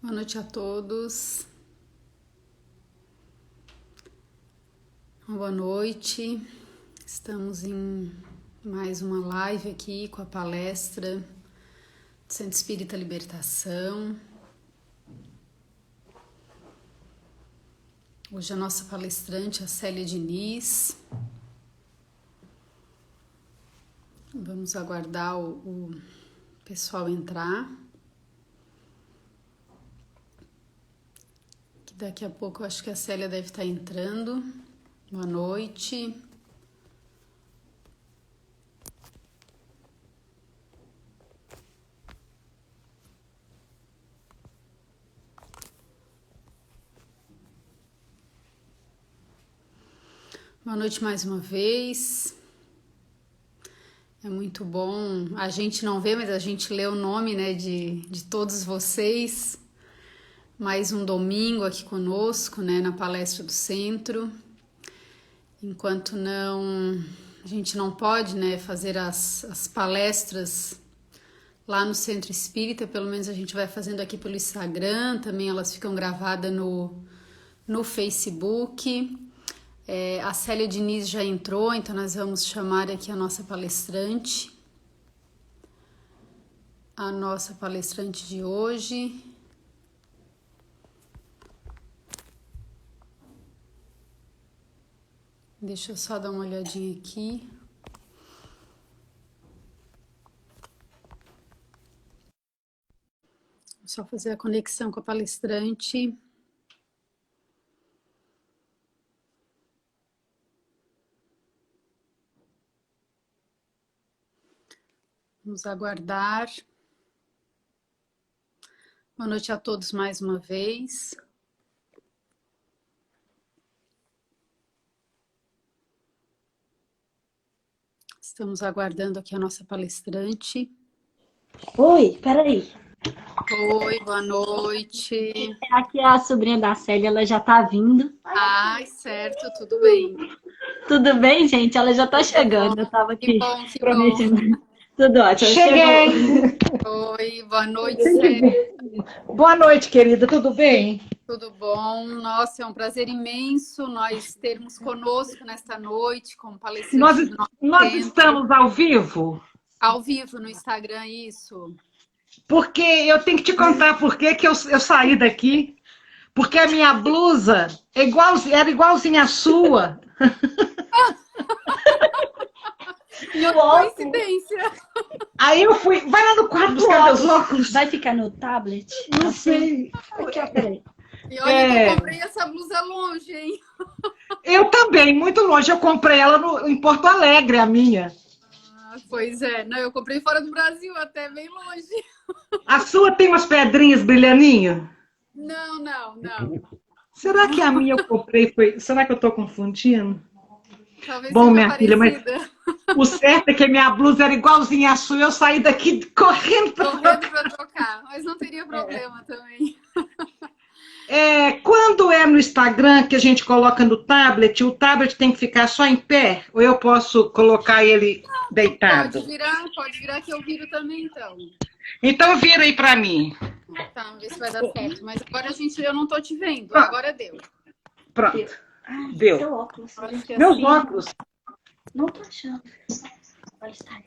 Boa noite a todos. Boa noite. Estamos em mais uma live aqui com a palestra do Centro Espírita Libertação. Hoje a nossa palestrante é a Célia Diniz. Vamos aguardar o pessoal entrar. Daqui a pouco eu acho que a Célia deve estar entrando. Boa noite. Boa noite mais uma vez. É muito bom. A gente não vê, mas a gente lê o nome, né, de todos vocês. Mais um domingo aqui conosco, né, na palestra do centro. Enquanto a gente não pode, né, fazer as palestras lá no Centro Espírita, pelo menos a gente vai fazendo aqui pelo Instagram, também elas ficam gravadas no Facebook. A Célia Diniz já entrou, então nós vamos chamar aqui a nossa palestrante. A nossa palestrante de hoje. Deixa eu só dar uma olhadinha aqui. Só fazer a conexão com a palestrante. Vamos aguardar. Boa noite a todos mais uma vez. Estamos aguardando aqui a nossa palestrante. Oi, peraí. Oi, boa noite. Aqui é a sobrinha da Célia, ela já tá vindo. Ai, certo, tudo bem. Tudo bem, gente? Ela já tá Tudo chegando. bom, Eu tava que aqui bom, que prometendo. bom. Tudo ótimo. Cheguei! Oi, boa noite, Célia. Boa noite, querida, tudo bem? Tudo bom? Nossa, é um prazer imenso nós termos conosco nesta noite como palestrante do nosso Nós centro. estamos ao vivo, Ao vivo no Instagram, isso. porque eu tenho que te contar por que eu saí daqui. Porque a minha blusa era igualzinha à sua. E outra coincidência. Aí eu fui, vai lá no quarto buscar meus óculos. Vai ficar no tablet? Não sei. Aqui, ó, peraí. E olha que eu comprei essa blusa longe, hein? Eu também, muito longe. Eu comprei ela em Porto Alegre, a minha. Pois é. Não, eu comprei fora do Brasil, até bem longe. A sua tem umas pedrinhas brilhaninho? Não. Será que a minha eu comprei foi... Será que eu tô confundindo? Talvez Bom, seja minha filha, mas parecida. o certo é que a minha blusa era igualzinha à sua. Eu saí daqui correndo para trocar, mas não teria problema também. Quando é no Instagram que a gente coloca no tablet, o tablet tem que ficar só em pé? Ou eu posso colocar ele deitado? Pode virar que eu viro também, então. Então vira aí para mim. Tá, vamos ver se vai dar certo. Mas agora eu não tô te vendo. Agora deu. Pronto. Deu. Seu óculos. Meus óculos. Não tô achando. Olha, está aí.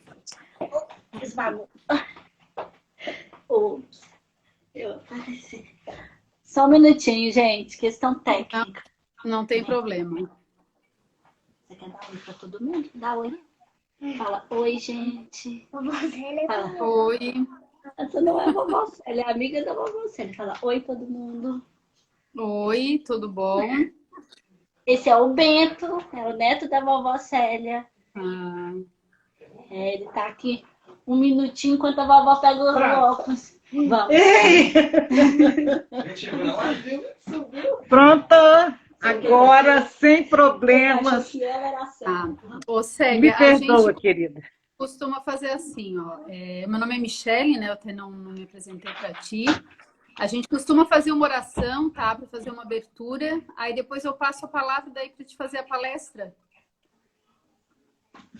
Esmagou. Ups. Eu apareci. Só um minutinho, gente. Questão técnica. Não tem problema. Você quer dar oi pra todo mundo? Dá oi. Fala, oi, gente. Fala, Oi. essa não é a vovó Célia, é amiga da vovó Célia. Fala, oi, todo mundo. Oi, tudo bom? Esse é o Bento, é o neto da vovó Célia. Ele tá aqui um minutinho enquanto a vovó pega os óculos. Vamos. Ei! Pronto! Agora, sem problemas. Que ela era certa. Ô, Célia, Me perdoa, a gente querida. costuma fazer assim, ó. Meu nome é Michele, né? Eu até não me apresentei para ti. A gente costuma fazer uma oração, tá? Para fazer uma abertura. Aí depois eu passo a palavra daí para te fazer a palestra.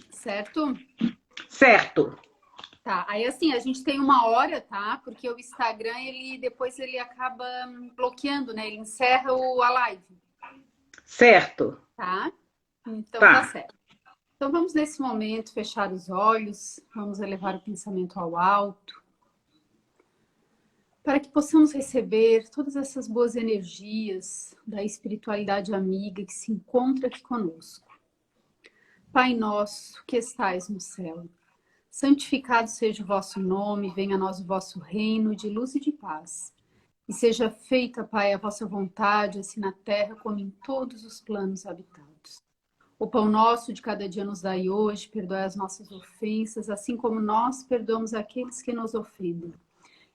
Certo? Certo. Tá, aí assim, a gente tem 1 hora, tá? Porque o Instagram, depois ele acaba bloqueando, né? Ele encerra a live, Certo. tá? Então tá Tá. certo. Então vamos nesse momento fechar os olhos, vamos elevar o pensamento ao alto, para que possamos receber todas essas boas energias da espiritualidade amiga que se encontra aqui conosco. Pai nosso, que estais no céu, santificado seja o vosso nome, venha a nós o vosso reino de luz e de paz. E seja feita, Pai, a vossa vontade, assim na terra como em todos os planos habitados. O pão nosso de cada dia nos dai hoje, perdoai as nossas ofensas, assim como nós perdoamos aqueles que nos ofendem.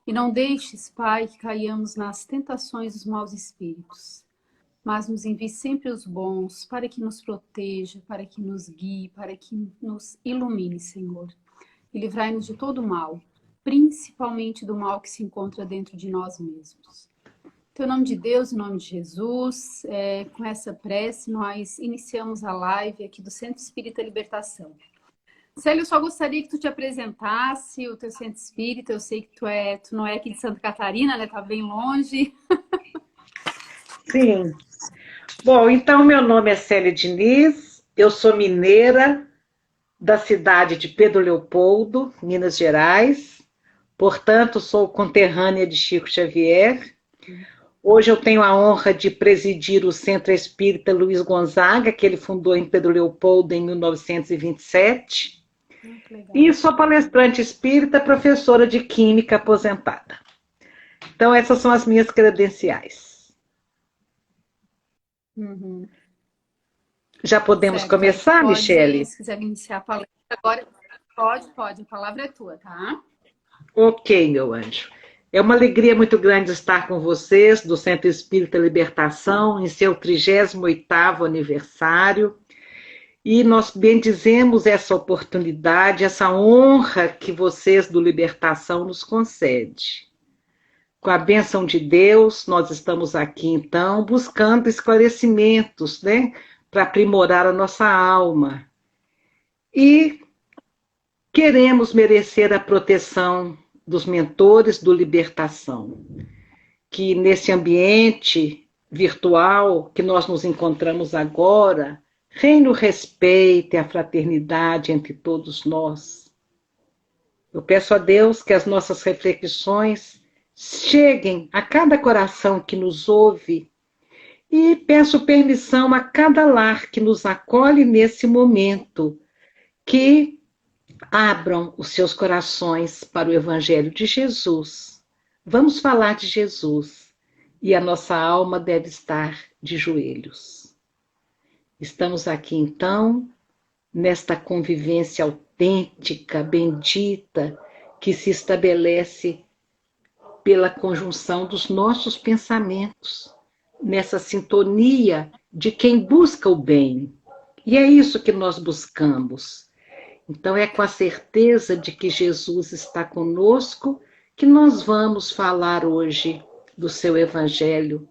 E não deixes, Pai, que caiamos nas tentações dos maus espíritos, mas nos envie sempre os bons, para que nos proteja, para que nos guie, para que nos ilumine, Senhor. E livrai-nos de todo mal, principalmente do mal que se encontra dentro de nós mesmos. Então, em nome de Deus, em nome de Jesus, com essa prece, nós iniciamos a live aqui do Centro Espírita Libertação. Célio, eu só gostaria que tu te apresentasse, o teu Centro Espírita. Eu sei que tu não é aqui de Santa Catarina, né? Tá bem longe. Sim. Bom, então meu nome é Célia Diniz, eu sou mineira da cidade de Pedro Leopoldo, Minas Gerais. Portanto, sou conterrânea de Chico Xavier. Hoje eu tenho a honra de presidir o Centro Espírita Luiz Gonzaga, que ele fundou em Pedro Leopoldo em 1927. E sou palestrante espírita, professora de Química aposentada. Então, essas são as minhas credenciais. Uhum. Já podemos Certo, começar, Michele? Se quiser iniciar a palestra agora, pode. A palavra é tua, tá? Ok, meu anjo. É uma alegria muito grande estar com vocês do Centro Espírita Libertação em seu 38º aniversário. E nós bendizemos essa oportunidade, essa honra que vocês do Libertação nos concedem. Com a bênção de Deus, nós estamos aqui, então, buscando esclarecimentos, né, para aprimorar a nossa alma. E queremos merecer a proteção dos mentores do Libertação, que nesse ambiente virtual que nós nos encontramos agora, reine o respeito e a fraternidade entre todos nós. Eu peço a Deus que as nossas reflexões cheguem a cada coração que nos ouve e peço permissão a cada lar que nos acolhe nesse momento, que abram os seus corações para o Evangelho de Jesus. Vamos falar de Jesus e a nossa alma deve estar de joelhos. Estamos aqui, então, nesta convivência autêntica, bendita, que se estabelece pela conjunção dos nossos pensamentos, nessa sintonia de quem busca o bem. E é isso que nós buscamos. Então, é com a certeza de que Jesus está conosco que nós vamos falar hoje do seu Evangelho,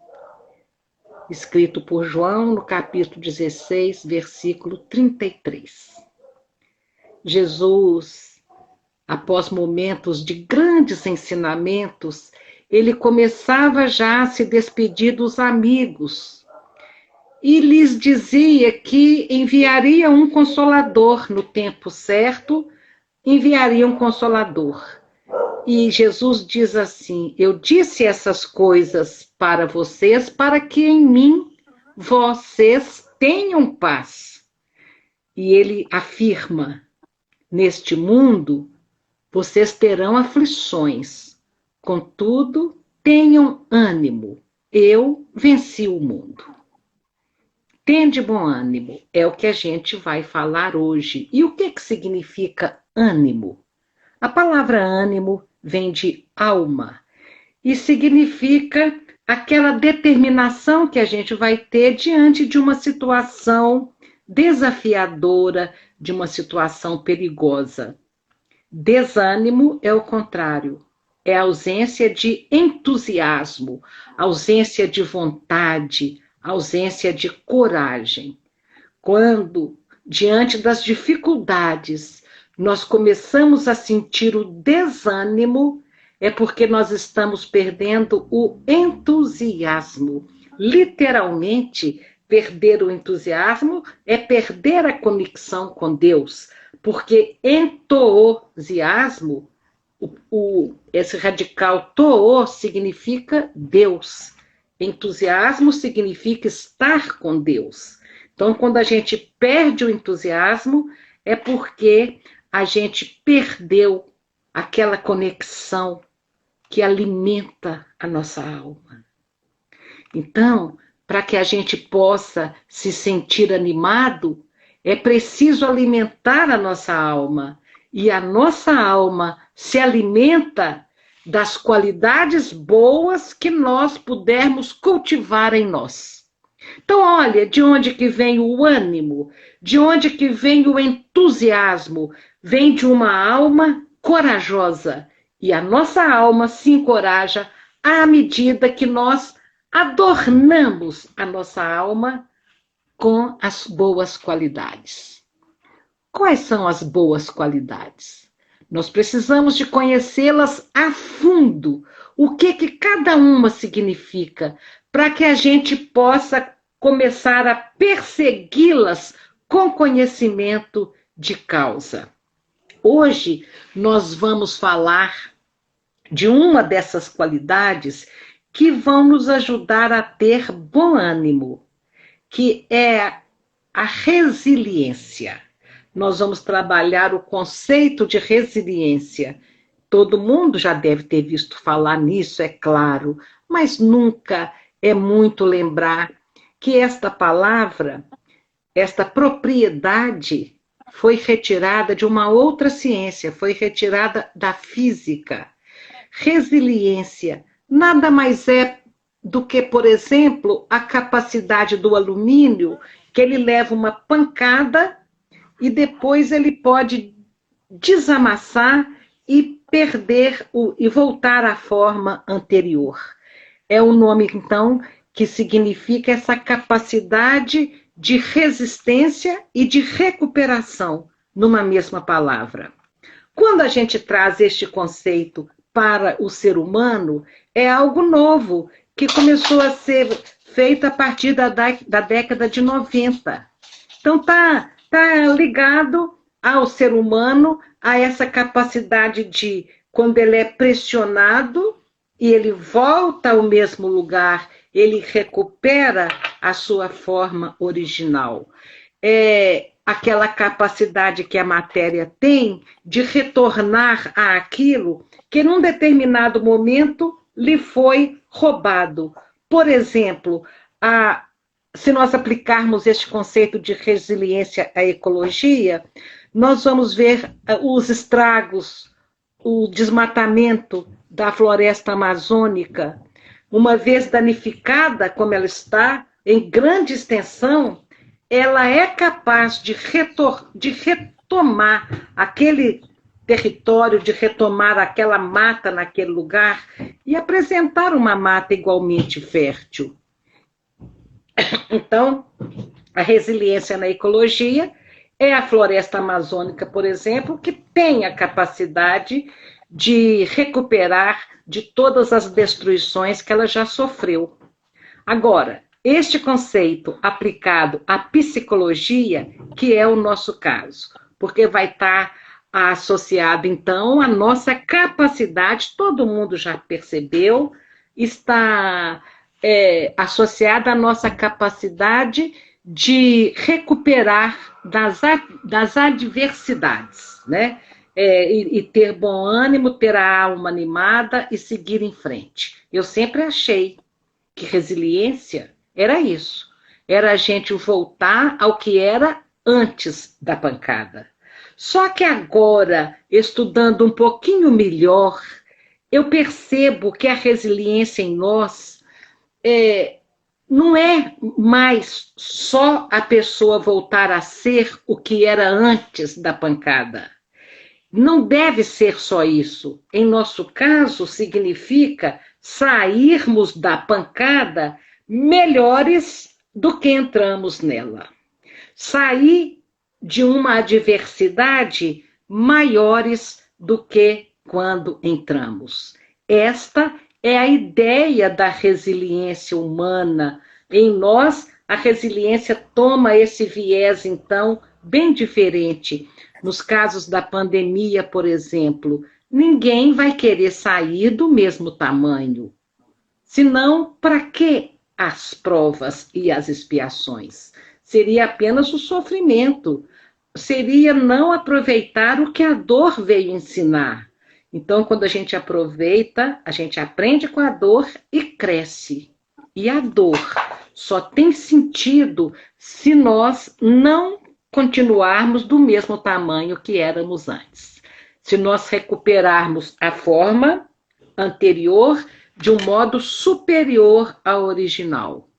escrito por João, no capítulo 16, versículo 33. Jesus, após momentos de grandes ensinamentos, ele começava já a se despedir dos amigos e lhes dizia que enviaria um consolador no tempo certo, enviaria um consolador. E Jesus diz assim: eu disse essas coisas para vocês, para que em mim vocês tenham paz. E ele afirma: neste mundo vocês terão aflições, contudo, tenham ânimo, eu venci o mundo. Tende bom ânimo, é o que a gente vai falar hoje. E o que significa ânimo? A palavra ânimo vem de alma e significa aquela determinação que a gente vai ter diante de uma situação desafiadora, de uma situação perigosa. Desânimo é o contrário, é a ausência de entusiasmo, ausência de vontade, ausência de coragem. Quando, diante das dificuldades, nós começamos a sentir o desânimo, é porque nós estamos perdendo o entusiasmo. Literalmente, perder o entusiasmo é perder a conexão com Deus, porque entusiasmo, esse radical toô significa Deus. Entusiasmo significa estar com Deus. Então, quando a gente perde o entusiasmo, é porque a gente perdeu aquela conexão que alimenta a nossa alma. Então, para que a gente possa se sentir animado, é preciso alimentar a nossa alma. E a nossa alma se alimenta das qualidades boas que nós pudermos cultivar em nós. Então, olha, de onde que vem o ânimo, de onde que vem o entusiasmo, vem de uma alma corajosa. E a nossa alma se encoraja à medida que nós adornamos a nossa alma com as boas qualidades. Quais são as boas qualidades? Nós precisamos de conhecê-las a fundo, o que cada uma significa, para que a gente possa começar a persegui-las com conhecimento de causa. Hoje nós vamos falar de uma dessas qualidades que vão nos ajudar a ter bom ânimo, que é a resiliência. Nós vamos trabalhar o conceito de resiliência. Todo mundo já deve ter visto falar nisso, é claro, mas nunca é muito lembrar que esta palavra, esta propriedade, foi retirada de uma outra ciência, foi retirada da física. Resiliência nada mais é do que, por exemplo, a capacidade do alumínio, que ele leva uma pancada e depois ele pode desamassar e perder e voltar à forma anterior. É um nome, então, que significa essa capacidade de resistência e de recuperação numa mesma palavra. Quando a gente traz este conceito para o ser humano, é algo novo, que começou a ser feito a partir da década de 90. Então, tá ligado ao ser humano, a essa capacidade de, quando ele é pressionado e ele volta ao mesmo lugar, ele recupera a sua forma original. É aquela capacidade que a matéria tem de retornar àquilo que num determinado momento lhe foi roubado. Por exemplo, se nós aplicarmos este conceito de resiliência à ecologia, nós vamos ver os estragos, o desmatamento da floresta amazônica. Uma vez danificada como ela está, em grande extensão, ela é capaz de retomar aquele território, de retomar aquela mata naquele lugar e apresentar uma mata igualmente fértil. Então, a resiliência na ecologia é a floresta amazônica, por exemplo, que tem a capacidade de recuperar de todas as destruições que ela já sofreu. Agora, este conceito aplicado à psicologia, que é o nosso caso, porque vai estar associado, então, à nossa capacidade, todo mundo já percebeu, está associada à nossa capacidade de recuperar das adversidades, né? E ter bom ânimo, ter a alma animada e seguir em frente. Eu sempre achei que resiliência era isso, era a gente voltar ao que era antes da pancada. Só que agora, estudando um pouquinho melhor, eu percebo que a resiliência em nós não é mais só a pessoa voltar a ser o que era antes da pancada. Não deve ser só isso. Em nosso caso, significa sairmos da pancada melhores do que entramos nela. Sair de uma adversidade maiores do que quando entramos. Esta é a ideia da resiliência humana. Em nós, a resiliência toma esse viés, então, bem diferente. Nos casos da pandemia, por exemplo, ninguém vai querer sair do mesmo tamanho. Senão, para que as provas e as expiações? Seria apenas o sofrimento. Seria não aproveitar o que a dor veio ensinar. Então, quando a gente aproveita, a gente aprende com a dor e cresce. E a dor só tem sentido se nós não continuarmos do mesmo tamanho que éramos antes. Se nós recuperarmos a forma anterior de um modo superior ao original.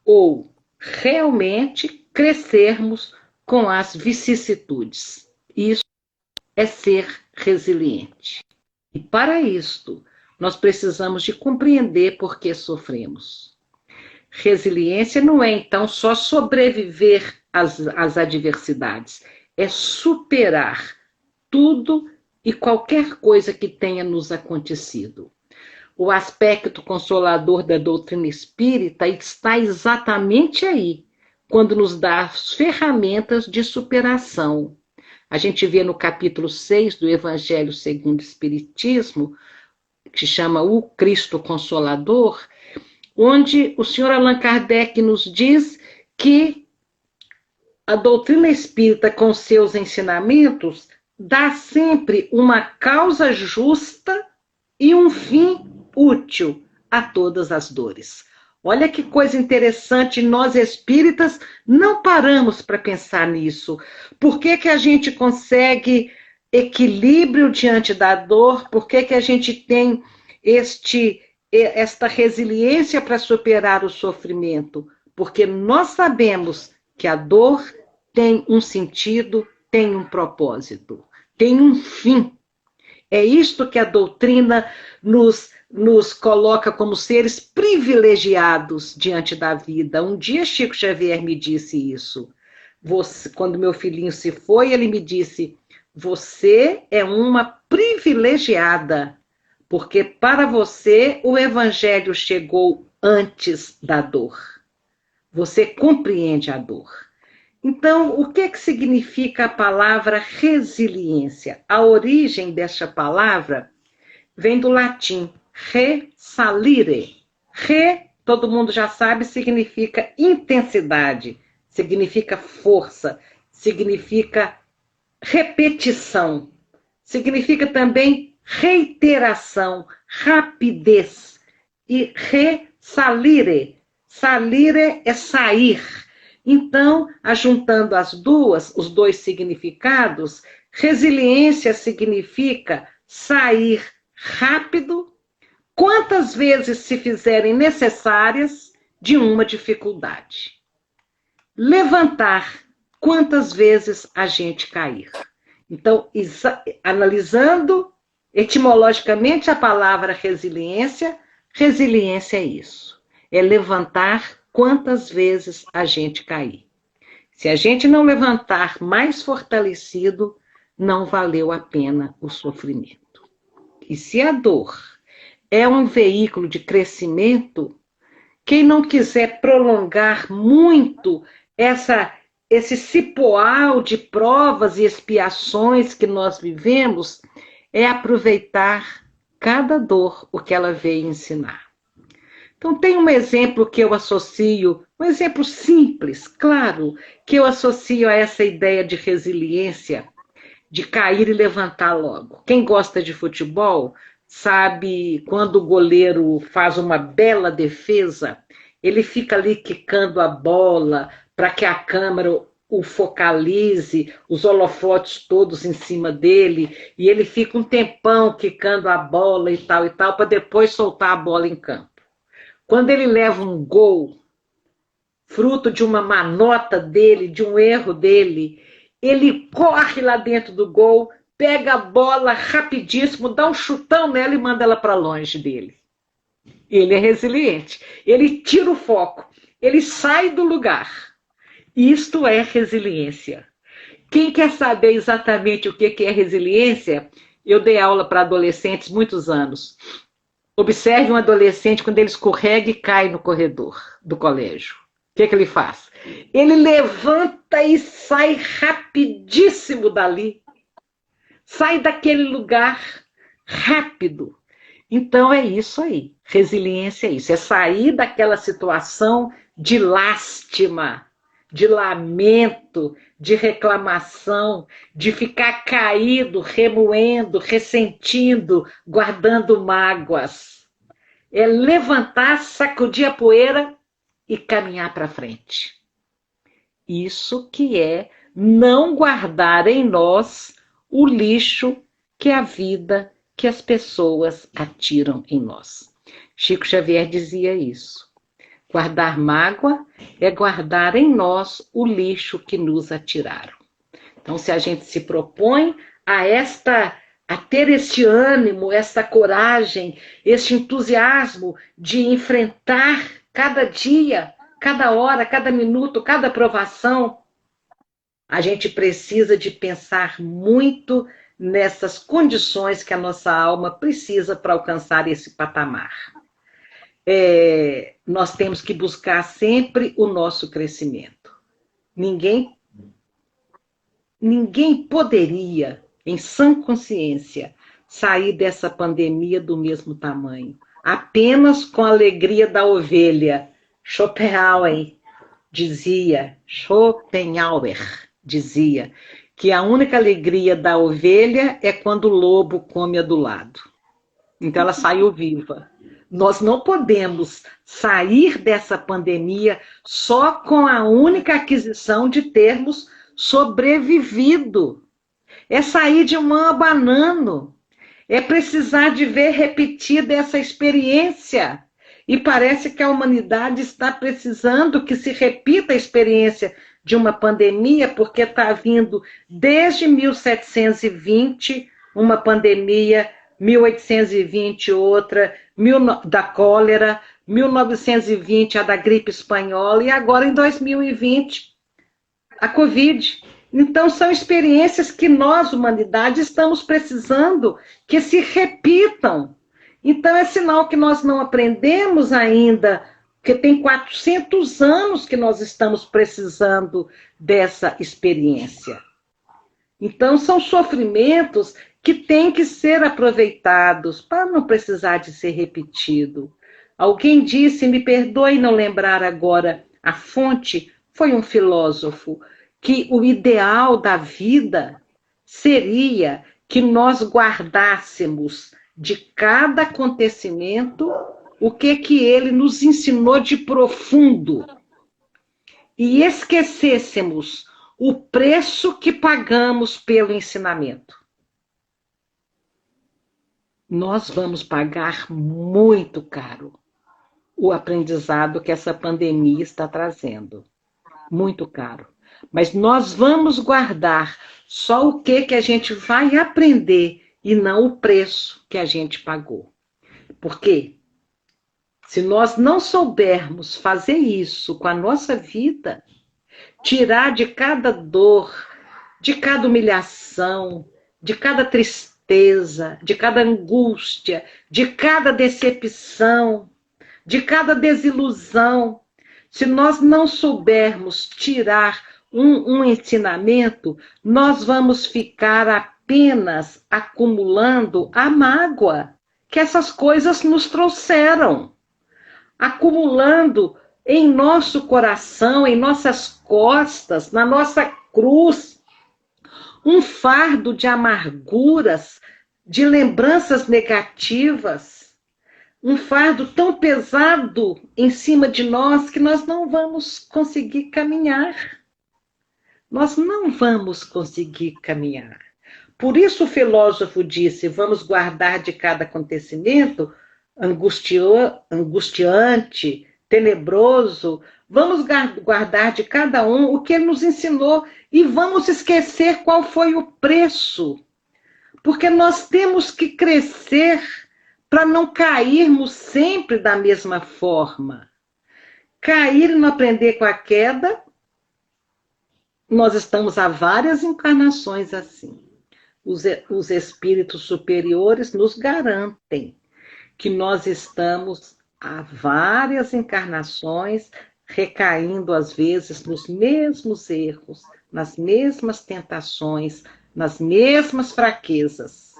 Ou realmente crescermos com as vicissitudes. Isso é ser resiliente. E para isto, nós precisamos de compreender por que sofremos. Resiliência não é, então, só sobreviver às adversidades, é superar tudo e qualquer coisa que tenha nos acontecido. O aspecto consolador da doutrina espírita está exatamente aí, quando nos dá as ferramentas de superação. A gente vê no capítulo 6 do Evangelho segundo o Espiritismo, que chama O Cristo Consolador, onde o senhor Allan Kardec nos diz que a doutrina espírita, com seus ensinamentos, dá sempre uma causa justa e um fim útil a todas as dores. Olha que coisa interessante, nós espíritas não paramos para pensar nisso. Por que que a gente consegue equilíbrio diante da dor? Por que que a gente tem esta resiliência para superar o sofrimento? Porque nós sabemos que a dor tem um sentido, tem um propósito, tem um fim. É isto que a doutrina nos coloca como seres privilegiados diante da vida. Um dia Chico Xavier me disse isso. Quando meu filhinho se foi, ele me disse: você é uma privilegiada, porque para você o evangelho chegou antes da dor. Você compreende a dor. Então, o que significa a palavra resiliência? A origem desta palavra vem do latim resalire. Re, todo mundo já sabe, significa intensidade, significa força, significa repetição, significa também reiteração, rapidez. E resalire, salire é sair. Então, ajuntando os dois significados, resiliência significa sair rápido, quantas vezes se fizerem necessárias de uma dificuldade. Levantar, quantas vezes a gente cair. Então, analisando etimologicamente a palavra resiliência, resiliência é isso. É levantar quantas vezes a gente cair. Se a gente não levantar mais fortalecido, não valeu a pena o sofrimento. E se a dor é um veículo de crescimento, quem não quiser prolongar muito esse cipoal de provas e expiações que nós vivemos, é aproveitar cada dor, o que ela veio ensinar. Então, tem um exemplo que eu associo, um exemplo simples, claro, que eu associo a essa ideia de resiliência, de cair e levantar logo. Quem gosta de futebol sabe quando o goleiro faz uma bela defesa, ele fica ali quicando a bola para que a câmera o focalize, os holofotes todos em cima dele, e ele fica um tempão quicando a bola e tal, para depois soltar a bola em campo. Quando ele leva um gol, fruto de uma manota dele, de um erro dele, ele corre lá dentro do gol, pega a bola rapidíssimo, dá um chutão nela e manda ela para longe dele. Ele é resiliente. Ele tira o foco, ele sai do lugar. Isto é resiliência. Quem quer saber exatamente o que é resiliência, eu dei aula para adolescentes muitos anos. Observe um adolescente quando ele escorrega e cai no corredor do colégio. O que ele faz? Ele levanta e sai rapidíssimo dali. Sai daquele lugar rápido. Então é isso aí. Resiliência é isso. É sair daquela situação de lástima, de lamento, de reclamação, de ficar caído, remoendo, ressentindo, guardando mágoas. É levantar, sacudir a poeira e caminhar para frente. Isso que é não guardar em nós o lixo que a vida, que as pessoas atiram em nós. Chico Xavier dizia isso. Guardar mágoa é guardar em nós o lixo que nos atiraram. Então, se a gente se propõe a ter este ânimo, esta coragem, este entusiasmo de enfrentar cada dia, cada hora, cada minuto, cada provação, a gente precisa de pensar muito nessas condições que a nossa alma precisa para alcançar esse patamar. Nós temos que buscar sempre o nosso crescimento. Ninguém poderia, em sã consciência, sair dessa pandemia do mesmo tamanho. Apenas com a alegria da ovelha. Schopenhauer dizia que a única alegria da ovelha é quando o lobo come a do lado. Então ela saiu viva. Nós não podemos sair dessa pandemia só com a única aquisição de termos sobrevivido. É sair de mão abanando. É precisar de ver repetida essa experiência. E parece que a humanidade está precisando que se repita a experiência de uma pandemia, porque está vindo desde 1720 uma pandemia, 1820 outra, da cólera, 1920 a da gripe espanhola e agora em 2020 a Covid. Então são experiências que nós, humanidade, estamos precisando que se repitam. Então é sinal que nós não aprendemos ainda, porque tem 400 anos que nós estamos precisando dessa experiência. Então são sofrimentos que têm que ser aproveitados para não precisar de ser repetido. Alguém disse, me perdoe não lembrar agora, a fonte foi um filósofo, que o ideal da vida seria que nós guardássemos de cada acontecimento o que ele nos ensinou de profundo e esquecêssemos o preço que pagamos pelo ensinamento. Nós vamos pagar muito caro o aprendizado que essa pandemia está trazendo. Muito caro. Mas nós vamos guardar só o que a gente vai aprender e não o preço que a gente pagou. Por quê? Se nós não soubermos fazer isso com a nossa vida, tirar de cada dor, de cada humilhação, de cada tristeza, de cada angústia, de cada decepção, de cada desilusão, se nós não soubermos tirar um ensinamento, nós vamos ficar apenas acumulando a mágoa que essas coisas nos trouxeram, acumulando em nosso coração, em nossas costas, na nossa cruz, um fardo de amarguras, de lembranças negativas, um fardo tão pesado em cima de nós que nós não vamos conseguir caminhar. Nós não vamos conseguir caminhar. Por isso o filósofo disse, vamos guardar de cada acontecimento angustiante, tenebroso, vamos guardar de cada um o que ele nos ensinou e vamos esquecer qual foi o preço. Porque nós temos que crescer para não cairmos sempre da mesma forma. Cair e não aprender com a queda nós estamos há várias encarnações assim. Os espíritos superiores nos garantem que nós estamos há várias encarnações recaindo, às vezes, nos mesmos erros, nas mesmas tentações, nas mesmas fraquezas.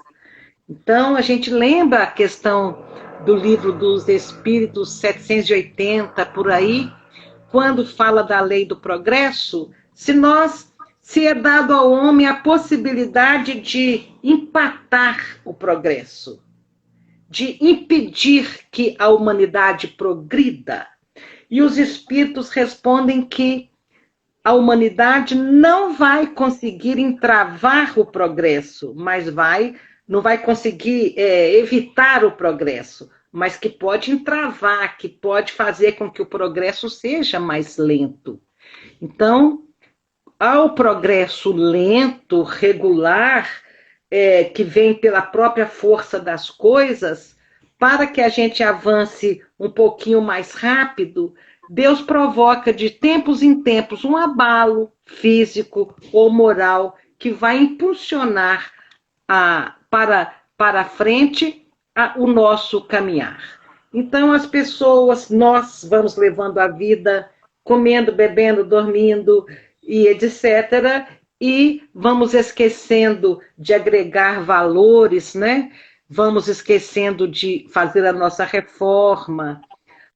Então, a gente lembra a questão do livro dos Espíritos 780, por aí, quando fala da lei do progresso, se é dado ao homem a possibilidade de empatar o progresso, de impedir que a humanidade progrida. E os espíritos respondem que a humanidade não vai conseguir entravar o progresso, mas não vai conseguir evitar o progresso, mas que pode entravar, que pode fazer com que o progresso seja mais lento. Então, ao progresso lento, regular, que vem pela própria força das coisas, para que a gente avance um pouquinho mais rápido, Deus provoca de tempos em tempos um abalo físico ou moral que vai impulsionar para frente o nosso caminhar. Então, as pessoas, nós vamos levando a vida, comendo, bebendo, dormindo, e etc., e vamos esquecendo de agregar valores, né? Vamos esquecendo de fazer a nossa reforma,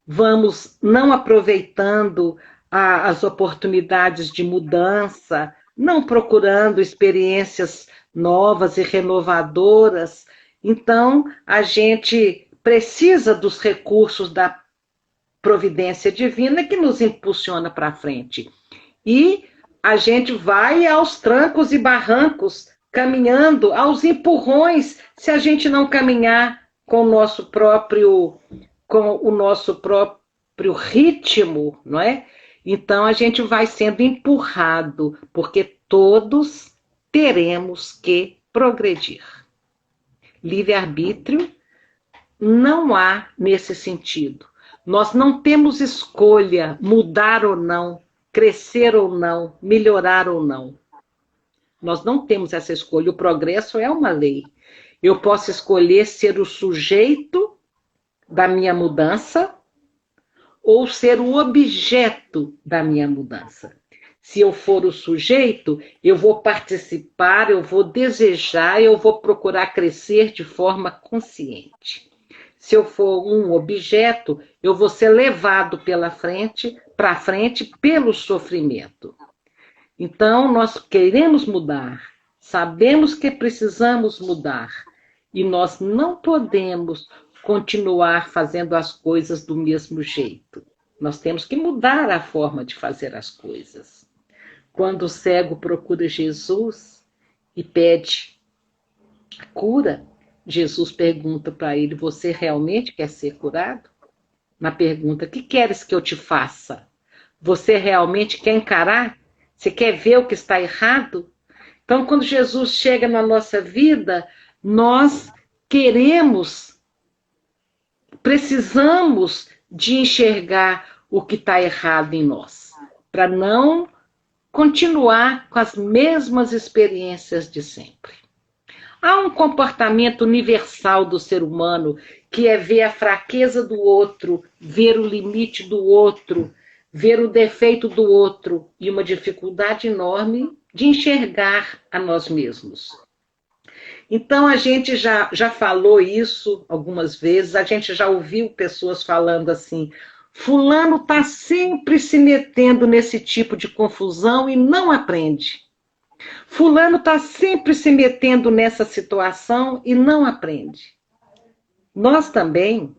vamos não aproveitando as oportunidades de mudança, não procurando experiências novas e renovadoras. Então, a gente precisa dos recursos da providência divina que nos impulsiona para frente. E a gente vai aos trancos e barrancos, caminhando aos empurrões, se a gente não caminhar com o nosso próprio ritmo, não é? Então a gente vai sendo empurrado, porque todos teremos que progredir. Livre-arbítrio não há nesse sentido. Nós não temos escolha, mudar ou não, crescer ou não, melhorar ou não. Nós não temos essa escolha. O progresso é uma lei. Eu posso escolher ser o sujeito da minha mudança ou ser o objeto da minha mudança. Se eu for o sujeito, eu vou participar, eu vou desejar, eu vou procurar crescer de forma consciente. Se eu for um objeto, eu vou ser levado para frente pelo sofrimento. Então, nós queremos mudar, sabemos que precisamos mudar, e nós não podemos continuar fazendo as coisas do mesmo jeito. Nós temos que mudar a forma de fazer as coisas. Quando o cego procura Jesus e pede a cura, Jesus pergunta para ele: você realmente quer ser curado? Na pergunta: que queres que eu te faça? Você realmente quer encarar? Você quer ver o que está errado? Então, quando Jesus chega na nossa vida, nós precisamos de enxergar o que está errado em nós, para não continuar com as mesmas experiências de sempre. Há um comportamento universal do ser humano, que é ver a fraqueza do outro, ver o limite do outro, ver o defeito do outro, e uma dificuldade enorme de enxergar a nós mesmos. Então, a gente já falou isso algumas vezes, a gente já ouviu pessoas falando assim: fulano está sempre se metendo nesse tipo de confusão e não aprende. Fulano está sempre se metendo nessa situação e não aprende. Nós também,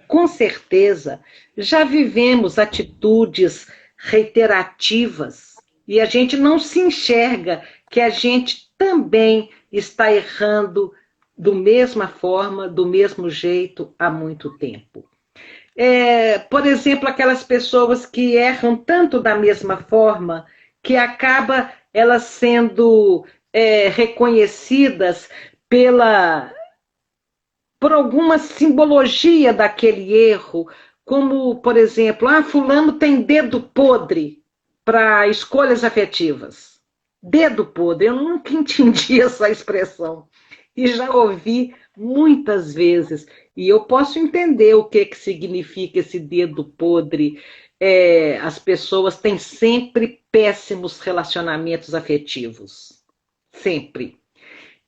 com certeza, já vivemos atitudes reiterativas e a gente não se enxerga que a gente também está errando da mesma forma, do mesmo jeito, há muito tempo. Por exemplo, aquelas pessoas que erram tanto da mesma forma que acaba elas sendo reconhecidas por alguma simbologia daquele erro, como, por exemplo, fulano tem dedo podre para escolhas afetivas. Dedo podre, eu nunca entendi essa expressão. E já ouvi muitas vezes. E eu posso entender o que significa esse dedo podre. As pessoas têm sempre péssimos relacionamentos afetivos. Sempre.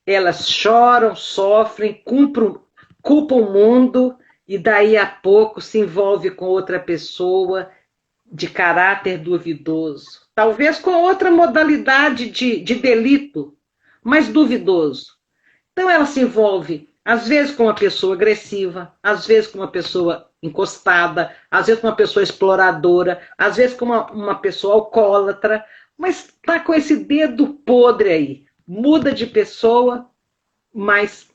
Elas choram, sofrem, culpam o mundo e daí a pouco se envolve com outra pessoa de caráter duvidoso. Talvez com outra modalidade de delito, mas duvidoso. Então ela se envolve, às vezes, com uma pessoa agressiva, às vezes com uma pessoa encostada, às vezes com uma pessoa exploradora, às vezes com uma pessoa alcoólatra, mas está com esse dedo podre aí. Muda de pessoa, mas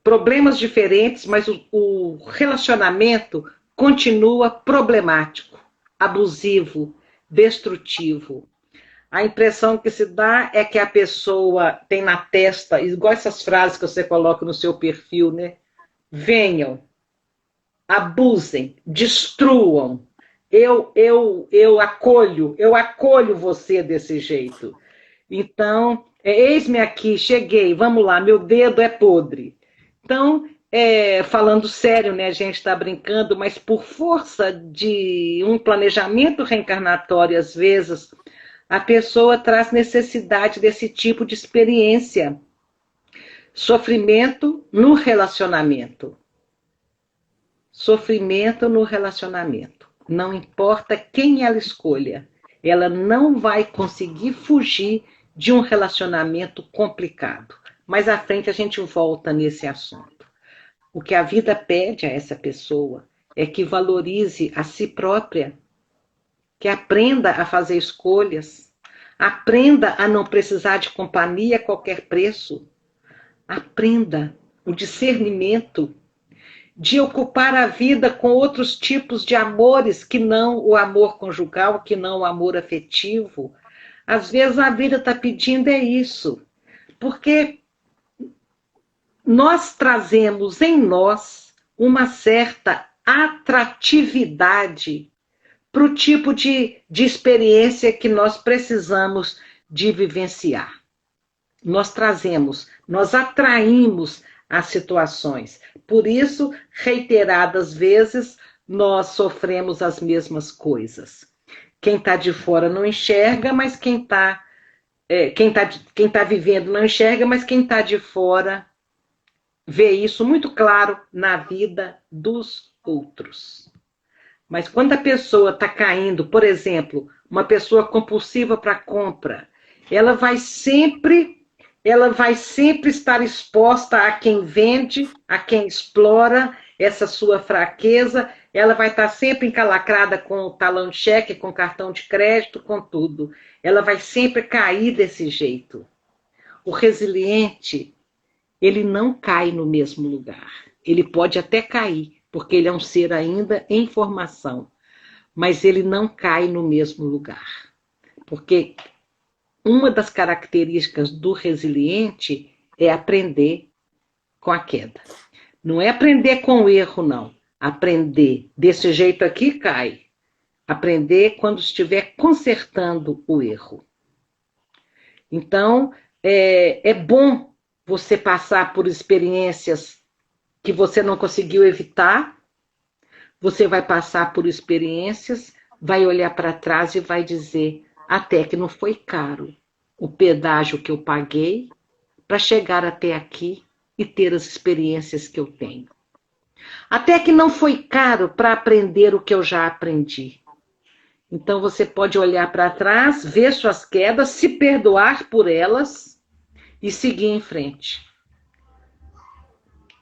problemas diferentes, mas o relacionamento continua problemático, abusivo, destrutivo. A impressão que se dá é que a pessoa tem na testa, igual essas frases que você coloca no seu perfil, né? Venham, abusem, destruam. Eu acolho você desse jeito. Então, eis-me aqui, cheguei, vamos lá, meu dedo é podre. Então, falando sério, né, a gente está brincando, mas por força de um planejamento reencarnatório, às vezes, a pessoa traz necessidade desse tipo de experiência. Sofrimento no relacionamento. Sofrimento no relacionamento. Não importa quem ela escolha, ela não vai conseguir fugir de um relacionamento complicado. Mais à frente a gente volta nesse assunto. O que a vida pede a essa pessoa é que valorize a si própria, que aprenda a fazer escolhas, aprenda a não precisar de companhia a qualquer preço, aprenda o discernimento de ocupar a vida com outros tipos de amores que não o amor conjugal, que não o amor afetivo. Às vezes a vida está pedindo isso, porque nós trazemos em nós uma certa atratividade para o tipo de experiência que nós precisamos de vivenciar. Nós atraímos as situações. Por isso, reiteradas vezes, nós sofremos as mesmas coisas. Quem está de fora não enxerga, mas quem tá vivendo não enxerga, mas quem está de fora vê isso muito claro na vida dos outros. Mas quando a pessoa está caindo, por exemplo, uma pessoa compulsiva para compra, ela vai sempre estar exposta a quem vende, a quem explora essa sua fraqueza, ela vai estar sempre encalacrada com o talão de cheque, com cartão de crédito, com tudo. Ela vai sempre cair desse jeito. O resiliente, ele não cai no mesmo lugar. Ele pode até cair, porque ele é um ser ainda em formação, mas ele não cai no mesmo lugar. Porque uma das características do resiliente é aprender com a queda. Não é aprender com o erro, não. Aprender desse jeito aqui, cai. Aprender quando estiver consertando o erro. Então, é bom você passar por experiências que você não conseguiu evitar. Você vai passar por experiências, vai olhar para trás e vai dizer: até que não foi caro o pedágio que eu paguei para chegar até aqui e ter as experiências que eu tenho. Até que não foi caro para aprender o que eu já aprendi. Então você pode olhar para trás, ver suas quedas, se perdoar por elas e seguir em frente.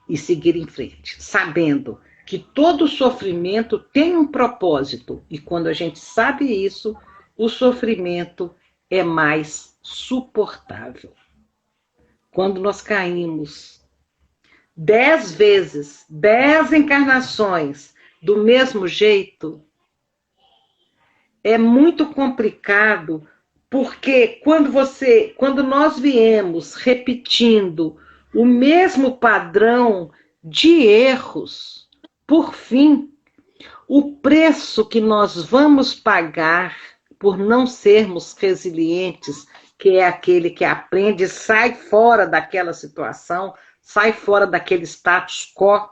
E seguir em frente, sabendo que todo sofrimento tem um propósito. E quando a gente sabe isso, o sofrimento é mais suportável. Quando nós caímos 10 vezes, 10 encarnações do mesmo jeito, é muito complicado, porque quando nós viemos repetindo o mesmo padrão de erros, por fim, o preço que nós vamos pagar por não sermos resilientes, que é aquele que aprende, sai fora daquela situação, sai fora daquele status quo.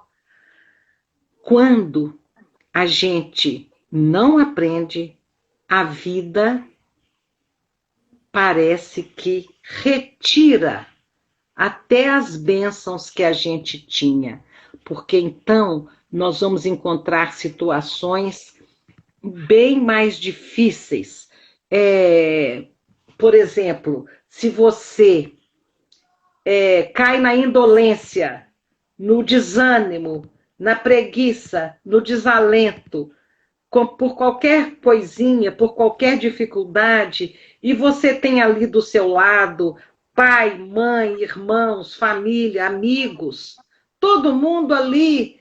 Quando a gente não aprende, a vida parece que retira até as bênçãos que a gente tinha, porque então nós vamos encontrar situações bem mais difíceis. Por exemplo, se você cai na indolência, no desânimo, na preguiça, no desalento, por qualquer coisinha, por qualquer dificuldade, e você tem ali do seu lado pai, mãe, irmãos, família, amigos, todo mundo ali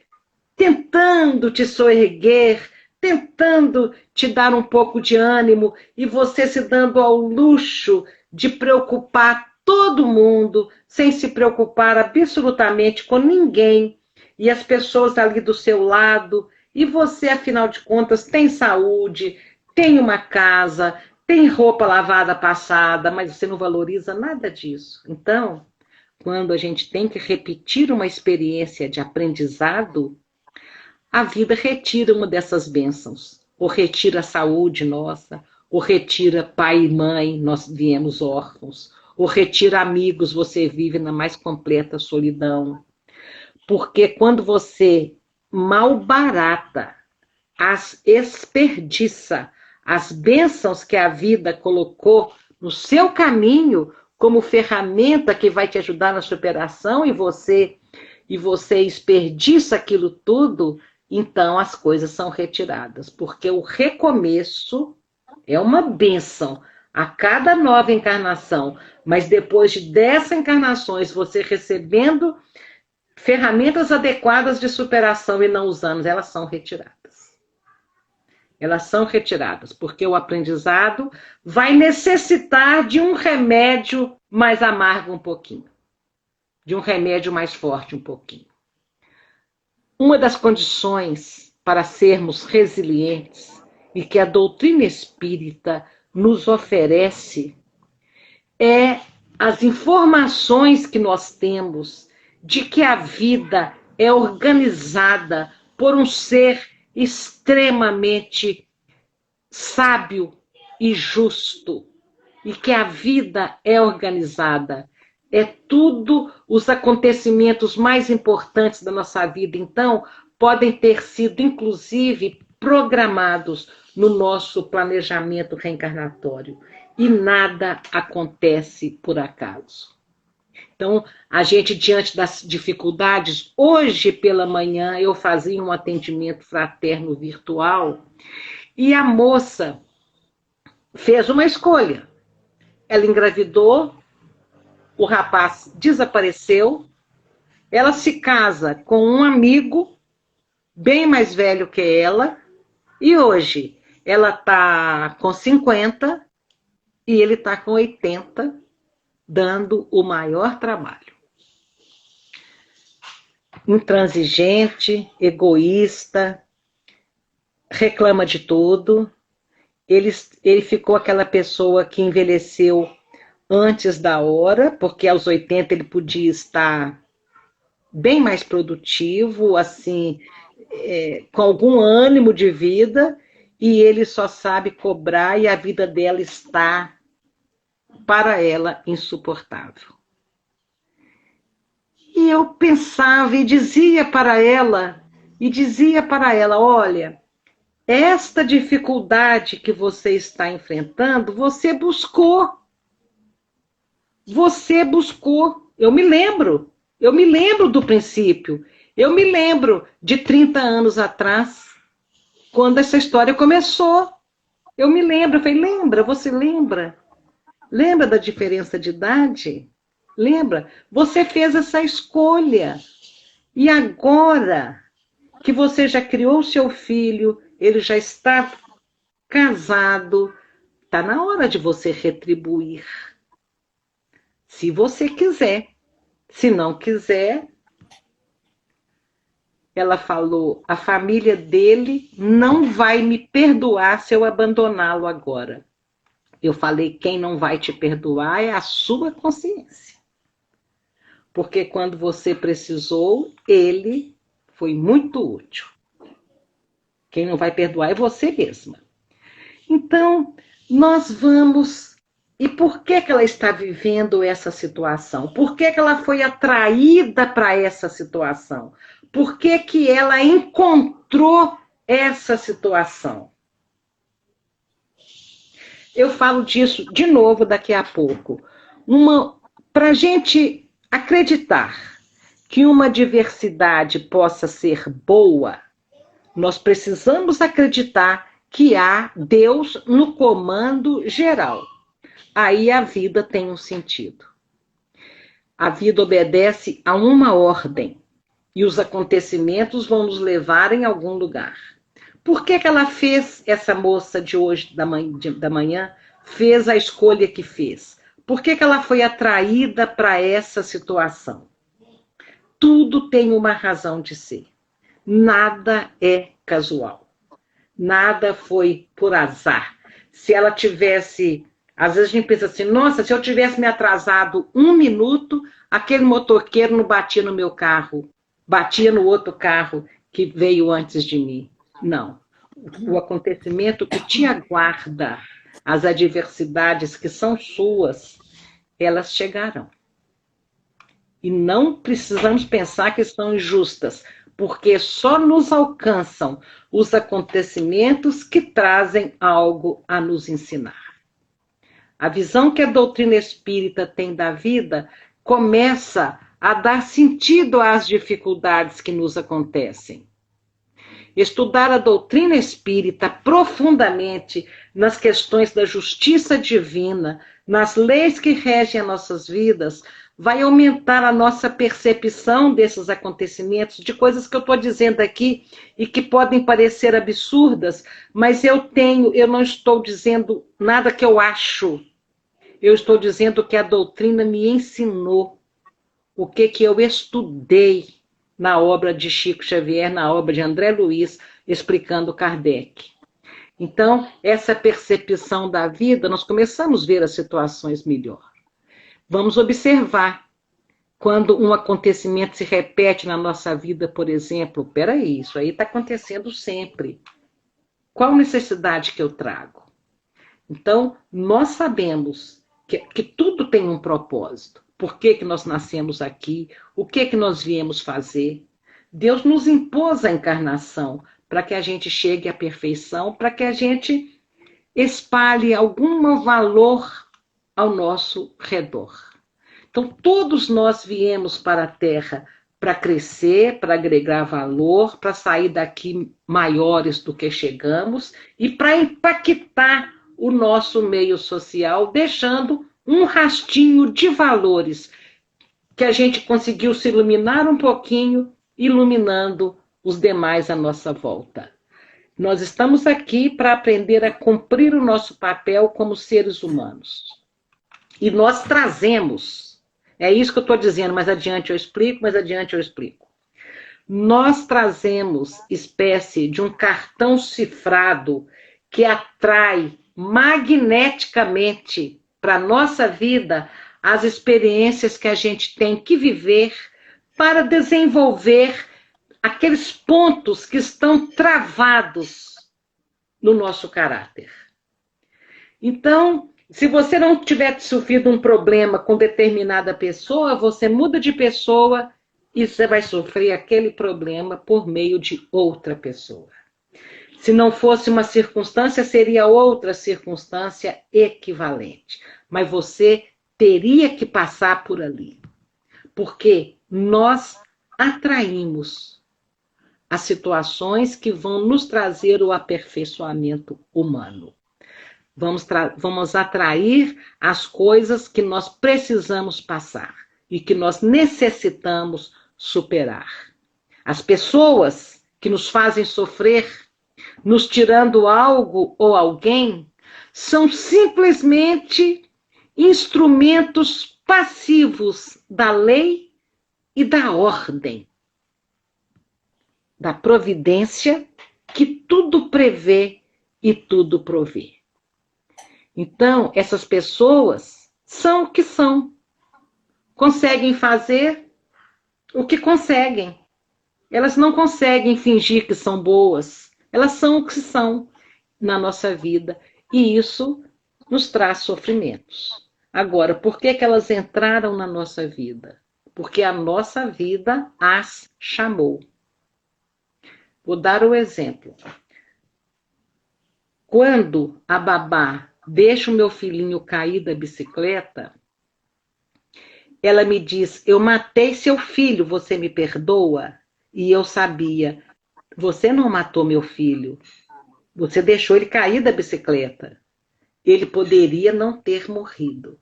tentando te soerguer, tentando te dar um pouco de ânimo, e você se dando ao luxo de preocupar todo mundo, sem se preocupar absolutamente com ninguém, e as pessoas ali do seu lado, e você, afinal de contas, tem saúde, tem uma casa, tem roupa lavada passada, mas você não valoriza nada disso. Então, quando a gente tem que repetir uma experiência de aprendizado, a vida retira uma dessas bênçãos, ou retira a saúde nossa, ou retira pai e mãe, nós viemos órfãos, ou retira amigos, você vive na mais completa solidão. Porque quando você malbarata, desperdiça as bênçãos que a vida colocou no seu caminho como ferramenta que vai te ajudar na superação, e você desperdiça aquilo tudo, então as coisas são retiradas, porque o recomeço é uma bênção a cada nova encarnação, mas depois de 10 encarnações, você recebendo ferramentas adequadas de superação e não usando, elas são retiradas. Elas são retiradas, porque o aprendizado vai necessitar de um remédio mais amargo um pouquinho, de um remédio mais forte um pouquinho. Uma das condições para sermos resilientes e que a doutrina espírita nos oferece é as informações que nós temos de que a vida é organizada por um ser extremamente sábio e justo, e que a vida é organizada. É tudo, os acontecimentos mais importantes da nossa vida, então, podem ter sido, inclusive, programados no nosso planejamento reencarnatório. E nada acontece por acaso. Então, a gente, diante das dificuldades, hoje pela manhã eu fazia um atendimento fraterno virtual e a moça fez uma escolha. Ela engravidou, o rapaz desapareceu, ela se casa com um amigo bem mais velho que ela, e hoje ela está com 50 e ele está com 80, dando o maior trabalho. Intransigente, egoísta, reclama de tudo. Ele ficou aquela pessoa que envelheceu antes da hora, porque aos 80 ele podia estar bem mais produtivo, assim, com algum ânimo de vida, e ele só sabe cobrar, e a vida dela está, para ela, insuportável. E eu pensava e dizia para ela, olha, esta dificuldade que você está enfrentando, você buscou. Você buscou. Eu me lembro do princípio. Eu me lembro de 30 anos atrás, quando essa história começou. Eu me lembro, eu falei, lembra? Você lembra? Lembra da diferença de idade? Lembra? Você fez essa escolha. E agora que você já criou seu filho, ele já está casado, está na hora de você retribuir. Se você quiser. Se não quiser, ela falou, a família dele não vai me perdoar se eu abandoná-lo agora. Eu falei, quem não vai te perdoar é a sua consciência. Porque quando você precisou, ele foi muito útil. Quem não vai perdoar é você mesma. Então, nós vamos... E por que ela está vivendo essa situação? Por que ela foi atraída para essa situação? Por que ela encontrou essa situação? Eu falo disso de novo daqui a pouco. Para a gente acreditar que uma diversidade possa ser boa, nós precisamos acreditar que há Deus no comando geral. Aí a vida tem um sentido. A vida obedece a uma ordem e os acontecimentos vão nos levar em algum lugar. Por que ela fez, essa moça de hoje, da manhã, fez a escolha que fez? Por que ela foi atraída para essa situação? Tudo tem uma razão de ser. Nada é casual. Nada foi por azar. Se ela tivesse... Às vezes a gente pensa assim, nossa, se eu tivesse me atrasado 1 minuto, aquele motoqueiro não batia no meu carro, batia no outro carro que veio antes de mim. Não. O acontecimento que te aguarda, as adversidades que são suas, elas chegarão. E não precisamos pensar que são injustas, porque só nos alcançam os acontecimentos que trazem algo a nos ensinar. A visão que a doutrina espírita tem da vida começa a dar sentido às dificuldades que nos acontecem. Estudar a doutrina espírita profundamente nas questões da justiça divina, nas leis que regem as nossas vidas, vai aumentar a nossa percepção desses acontecimentos, de coisas que eu estou dizendo aqui e que podem parecer absurdas, mas eu não estou dizendo nada que eu acho. Eu estou dizendo que a doutrina me ensinou o que eu estudei na obra de Chico Xavier, na obra de André Luiz, explicando Kardec. Então, essa percepção da vida, nós começamos a ver as situações melhor. Vamos observar quando um acontecimento se repete na nossa vida, por exemplo, peraí, isso aí está acontecendo sempre. Qual necessidade que eu trago? Então, nós sabemos que tudo tem um propósito. Por que nós nascemos aqui? O que nós viemos fazer? Deus nos impôs a encarnação para que a gente chegue à perfeição, para que a gente espalhe algum valor ao nosso redor. Então, todos nós viemos para a Terra para crescer, para agregar valor, para sair daqui maiores do que chegamos e para impactar o nosso meio social, deixando um rastinho de valores que a gente conseguiu se iluminar um pouquinho, iluminando os demais à nossa volta. Nós estamos aqui para aprender a cumprir o nosso papel como seres humanos. E nós trazemos, é isso que eu estou dizendo, mais adiante eu explico. Nós trazemos espécie de um cartão cifrado que atrai magneticamente para a nossa vida as experiências que a gente tem que viver para desenvolver aqueles pontos que estão travados no nosso caráter. Então, se você não tiver sofrido um problema com determinada pessoa, você muda de pessoa e você vai sofrer aquele problema por meio de outra pessoa. Se não fosse uma circunstância, seria outra circunstância equivalente. Mas você teria que passar por ali. Porque nós atraímos as situações que vão nos trazer o aperfeiçoamento humano. Vamos atrair as coisas que nós precisamos passar e que nós necessitamos superar. As pessoas que nos fazem sofrer, nos tirando algo ou alguém, são simplesmente instrumentos passivos da lei e da ordem, da providência que tudo prevê e tudo provê. Então, essas pessoas são o que são. Conseguem fazer o que conseguem. Elas não conseguem fingir que são boas. Elas são o que são na nossa vida. E isso nos traz sofrimentos. Agora, por que elas entraram na nossa vida? Porque a nossa vida as chamou. Vou dar o exemplo. Quando a babá deixa o meu filhinho cair da bicicleta, ela me diz, eu matei seu filho, você me perdoa? E eu sabia, você não matou meu filho, você deixou ele cair da bicicleta. Ele poderia não ter morrido.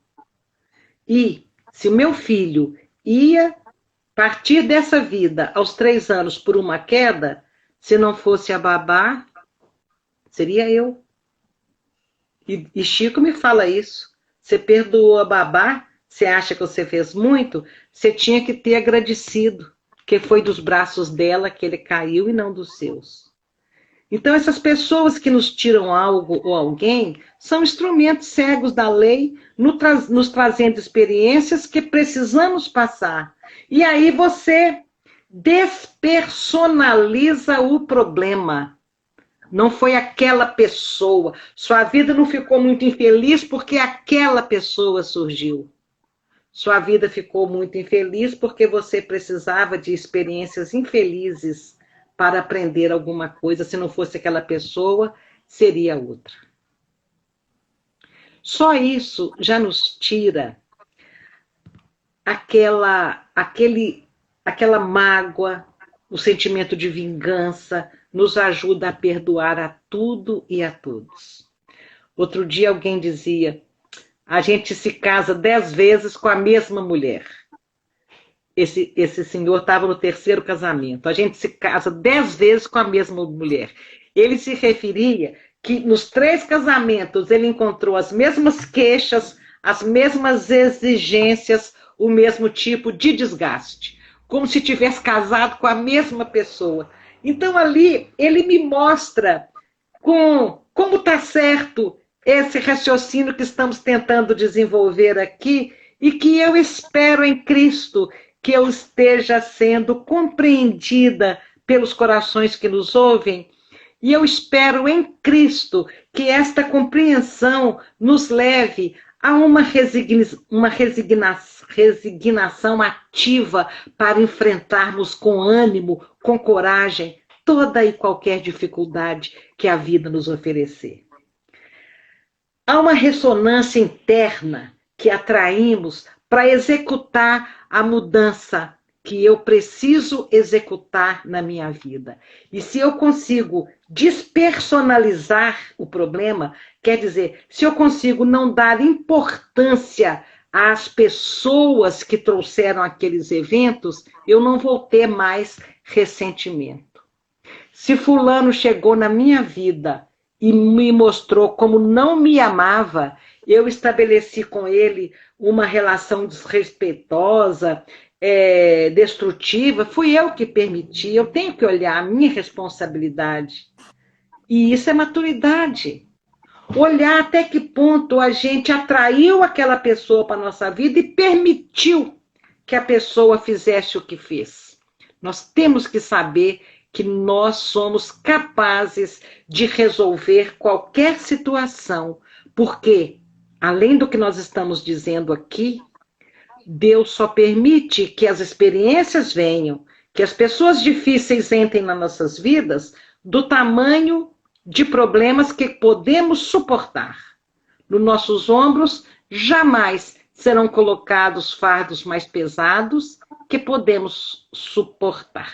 E se o meu filho ia partir dessa vida aos 3 anos por uma queda, se não fosse a babá, seria eu. E Chico me fala isso. Você perdoou a babá, você acha que você fez muito, você tinha que ter agradecido, que foi dos braços dela que ele caiu e não dos seus. Então, essas pessoas que nos tiram algo ou alguém são instrumentos cegos da lei, nos trazendo experiências que precisamos passar. E aí você despersonaliza o problema. Não foi aquela pessoa. Sua vida não ficou muito infeliz porque aquela pessoa surgiu. Sua vida ficou muito infeliz porque você precisava de experiências infelizes para aprender alguma coisa. Se não fosse aquela pessoa, seria outra. Só isso já nos tira aquela mágoa, o sentimento de vingança, nos ajuda a perdoar a tudo e a todos. Outro dia alguém dizia, a gente se casa 10 vezes com a mesma mulher. Esse senhor estava no 3º casamento. A gente se casa 10 vezes com a mesma mulher. Ele se referia que nos 3 casamentos ele encontrou as mesmas queixas, as mesmas exigências, o mesmo tipo de desgaste. Como se tivesse casado com a mesma pessoa. Então ali ele me mostra como está certo esse raciocínio que estamos tentando desenvolver aqui e que eu espero em Cristo que eu esteja sendo compreendida pelos corações que nos ouvem. E eu espero em Cristo que esta compreensão nos leve a uma resignação ativa para enfrentarmos com ânimo, com coragem, toda e qualquer dificuldade que a vida nos oferecer. Há uma ressonância interna que atraímos para executar a mudança que eu preciso executar na minha vida. E se eu consigo despersonalizar o problema, quer dizer, se eu consigo não dar importância às pessoas que trouxeram aqueles eventos, eu não vou ter mais ressentimento. Se fulano chegou na minha vida e me mostrou como não me amava, eu estabeleci com ele uma relação desrespeitosa, destrutiva, fui eu que permiti, eu tenho que olhar a minha responsabilidade. E isso é maturidade. Olhar até que ponto a gente atraiu aquela pessoa para a nossa vida e permitiu que a pessoa fizesse o que fez. Nós temos que saber que nós somos capazes de resolver qualquer situação, porque, além do que nós estamos dizendo aqui, Deus só permite que as experiências venham, que as pessoas difíceis entrem nas nossas vidas do tamanho de problemas que podemos suportar. Nos nossos ombros jamais serão colocados fardos mais pesados que podemos suportar.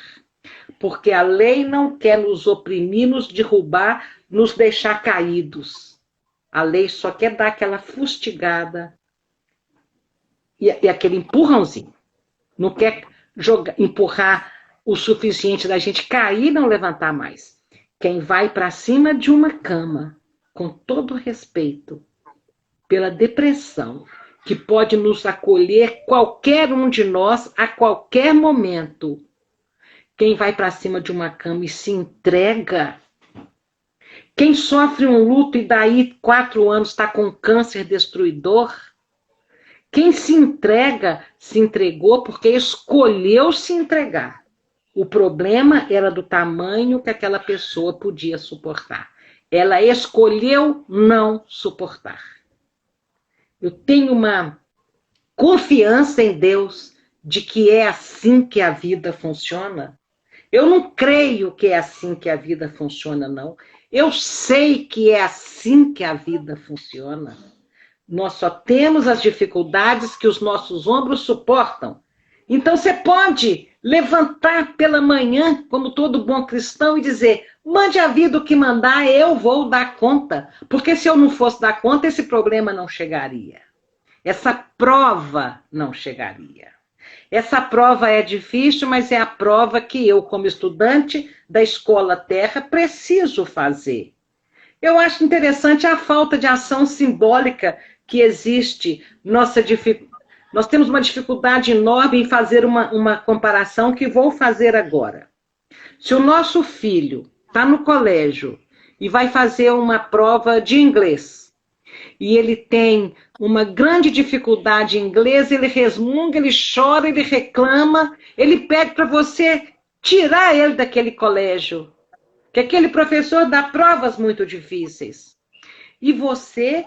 Porque a lei não quer nos oprimir, nos derrubar, nos deixar caídos. A lei só quer dar aquela fustigada e aquele empurrãozinho. Não quer empurrar o suficiente da gente cair e não levantar mais. Quem vai para cima de uma cama, com todo respeito, pela depressão, que pode nos acolher qualquer um de nós a qualquer momento. Quem vai para cima de uma cama e se entrega, Quem sofre um luto e daí 4 anos está com um câncer destruidor? Quem se entrega, se entregou porque escolheu se entregar. O problema era do tamanho que aquela pessoa podia suportar. Ela escolheu não suportar. Eu tenho uma confiança em Deus de que é assim que a vida funciona. Eu não creio que é assim que a vida funciona, não. Eu sei que é assim que a vida funciona. Nós só temos as dificuldades que os nossos ombros suportam. Então você pode levantar pela manhã, como todo bom cristão, e dizer: mande a vida o que mandar, eu vou dar conta. Porque se eu não fosse dar conta, esse problema não chegaria. Essa prova não chegaria. Essa prova é difícil, mas é a prova que eu, como estudante da Escola Terra, preciso fazer. Eu acho interessante a falta de ação simbólica que existe. Nós temos uma dificuldade enorme em fazer uma comparação que vou fazer agora. Se o nosso filho está no colégio e vai fazer uma prova de inglês, e ele tem uma grande dificuldade em inglês, ele resmunga, ele chora, ele reclama, ele pede para você tirar ele daquele colégio, que aquele professor dá provas muito difíceis. E você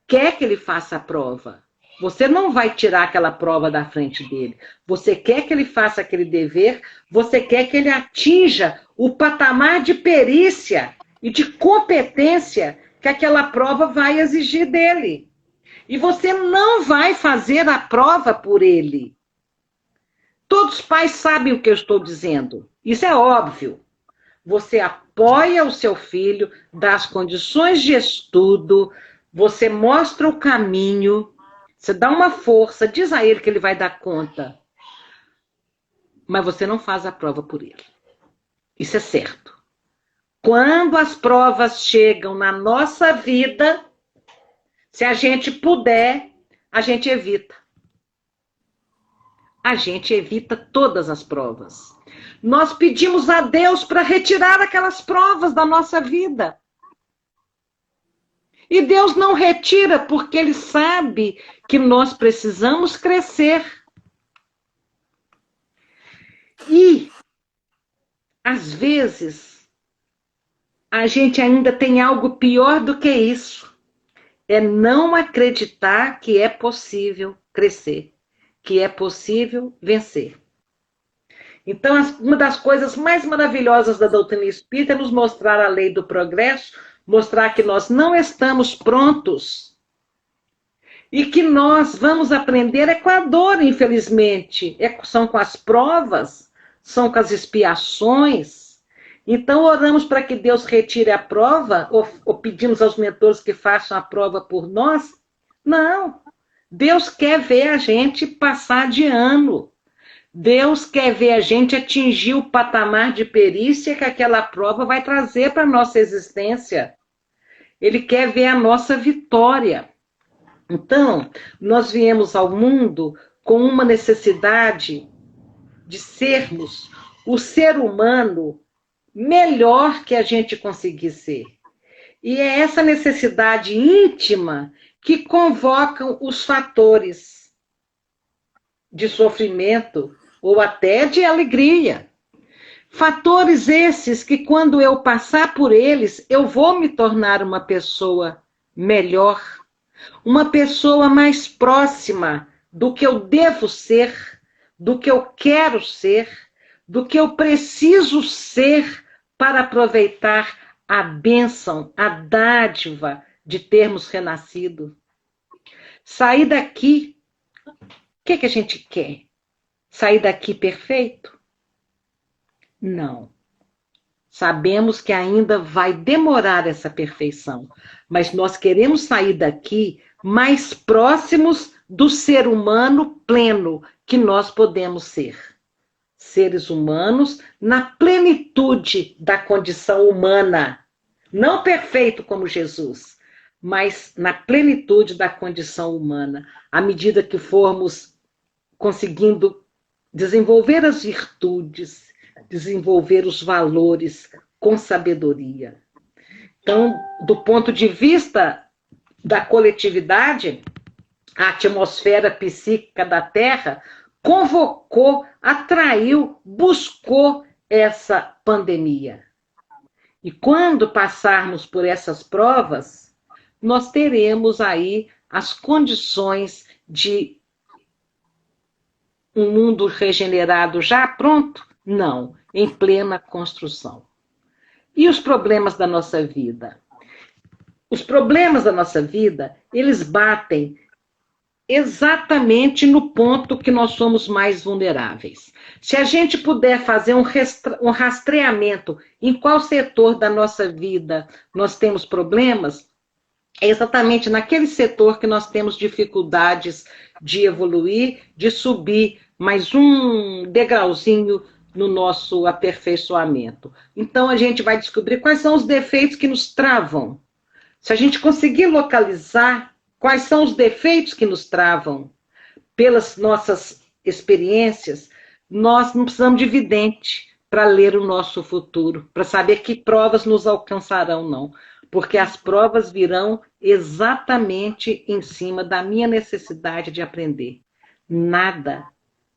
quer que ele faça a prova. Você não vai tirar aquela prova da frente dele. Você quer que ele faça aquele dever, você quer que ele atinja o patamar de perícia e de competência que aquela prova vai exigir dele. E você não vai fazer a prova por ele. Todos os pais sabem o que eu estou dizendo. Isso é óbvio. Você apoia o seu filho, dá as condições de estudo, você mostra o caminho, você dá uma força, diz a ele que ele vai dar conta. Mas você não faz a prova por ele. Isso é certo. Quando as provas chegam na nossa vida, se a gente puder, a gente evita. A gente evita todas as provas. Nós pedimos a Deus para retirar aquelas provas da nossa vida. E Deus não retira porque Ele sabe que nós precisamos crescer. E, às vezes, a gente ainda tem algo pior do que isso. É não acreditar que é possível crescer, que é possível vencer. Então, uma das coisas mais maravilhosas da doutrina espírita é nos mostrar a lei do progresso, mostrar que nós não estamos prontos e que nós vamos aprender é com a dor, infelizmente. São com as provas, são com as expiações. Então, oramos para que Deus retire a prova, ou pedimos aos mentores que façam a prova por nós? Não. Deus quer ver a gente passar de ano. Deus quer ver a gente atingir o patamar de perícia que aquela prova vai trazer para a nossa existência. Ele quer ver a nossa vitória. Então, nós viemos ao mundo com uma necessidade de sermos o ser humano melhor que a gente conseguir ser. E é essa necessidade íntima que convocam os fatores de sofrimento ou até de alegria. Fatores esses que, quando eu passar por eles, eu vou me tornar uma pessoa melhor, uma pessoa mais próxima do que eu devo ser, do que eu quero ser, do que eu preciso ser para aproveitar a bênção, a dádiva de termos renascido. Sair daqui, o que a gente quer? Sair daqui perfeito? Não. Sabemos que ainda vai demorar essa perfeição, mas nós queremos sair daqui mais próximos do ser humano pleno que nós podemos ser. Seres humanos na plenitude da condição humana. Não perfeito como Jesus, mas na plenitude da condição humana. À medida que formos conseguindo desenvolver as virtudes, desenvolver os valores com sabedoria. Então, do ponto de vista da coletividade, a atmosfera psíquica da Terra convocou, atraiu, buscou essa pandemia. E quando passarmos por essas provas, nós teremos aí as condições de um mundo regenerado já pronto? Não, em plena construção. E os problemas da nossa vida? Os problemas da nossa vida, eles batem exatamente no ponto que nós somos mais vulneráveis. Se a gente puder fazer um rastreamento em qual setor da nossa vida nós temos problemas, é exatamente naquele setor que nós temos dificuldades de evoluir, de subir mais um degrauzinho no nosso aperfeiçoamento. Então, a gente vai descobrir quais são os defeitos que nos travam. Se a gente conseguir localizar quais são os defeitos que nos travam pelas nossas experiências, nós não precisamos de vidente para ler o nosso futuro, para saber que provas nos alcançarão, não. Porque as provas virão exatamente em cima da minha necessidade de aprender. Nada,